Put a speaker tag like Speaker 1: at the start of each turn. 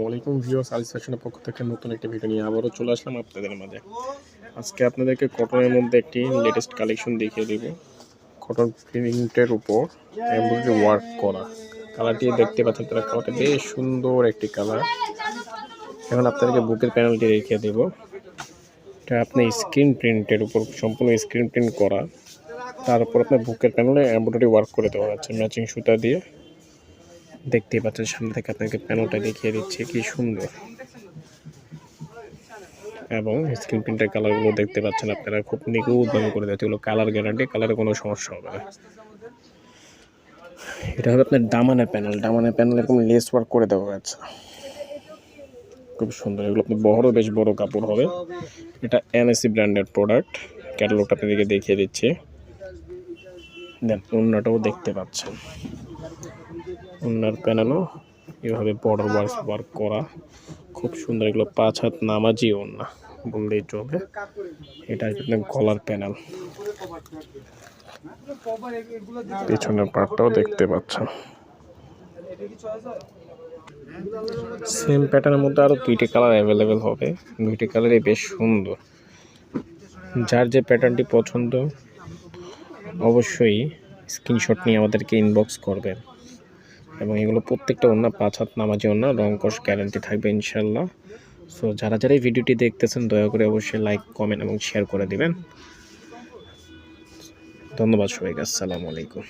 Speaker 1: আলাইকুম ভিউয়ার্স, আল সেকশনের পক্ষ থেকে নতুন একটি ভিডিও নিয়ে আবারও চলে আসলাম আপনাদের মাঝে। আজকে আপনাদেরকে কটনের মধ্যে একটি লেটেস্ট কালেকশন দেখিয়ে দেব। কটন প্রিন্টের উপর এমব্রয়ডারি ওয়ার্ক করা। কালারটি দেখতে পাচ্ছেন, তারা কালারটি বেশ সুন্দর একটি কালার। এখন আপনাদেরকে বুকের প্যানেলটি দেখিয়ে দেব। এটা আপনি স্ক্রিন প্রিন্টের উপর সম্পূর্ণ স্ক্রিন প্রিন্ট করা, তার উপর আপনার বুকের প্যানেলে এমব্রয়ডারি ওয়ার্ক করে দেওয়া আছে ম্যাচিং সুতা দিয়ে। দেখতেই পাচ্ছেন, সামনে থেকে আপনাকে প্যানেলটা দেখিয়ে দিচ্ছি কি সুন্দর, এবং স্ক্রিন প্রিন্টের কালারগুলো দেখতে পাচ্ছেন আপনারা খুব নিখুঁতভাবে করে দিচ্ছে। এগুলো কালার গ্যারান্টি, কালারে কোনো সমস্যা হবে না। এটা হবে আপনার দামানের প্যানেল এরকম লেস ওয়ার্ক করে দেওয়া আছে, খুব সুন্দর। এগুলো আপনি বেশ বড় কাপড় হবে। এটা এনএসি ব্র্যান্ডের প্রোডাক্ট। ক্যাটালগটা আপনাদেরকে দেখিয়ে দিচ্ছি। দেন ওন্নাটাও দেখতে পাচ্ছেন, ওন্নার প্যানেলও এভাবে বর্ডার ওয়ার্ক করা, খুব সুন্দর। এগুলো 5 হাত নামাজি ওন্না বললেই চলে। এটা আপনার গলার প্যানেল, পিছনের পার্টটাও দেখতে পাচ্ছেন। সেম প্যাটার্নের মধ্যে আরও 2টি কালার অ্যাভেলেবেল হবে। 2টি কালারই বেশ সুন্দর। যার যে প্যাটার্নটি পছন্দ অবশ্যই স্ক্রিনশট নিয়ে আমাদেরকে ইনবক্স করবেন। এবং এগুলো প্রত্যেকটা ওন্না 5 হাত নামাজি ওন্না, রং কস গ্যারান্টি থাকবে ইনশাল্লাহ। সো যারা এই ভিডিওটি দেখতেছেন দয়া করে অবশ্যই লাইক, কমেন্ট এবং শেয়ার করে দিবেন। ধন্যবাদ সবাইকে। আসসালামু আলাইকুম।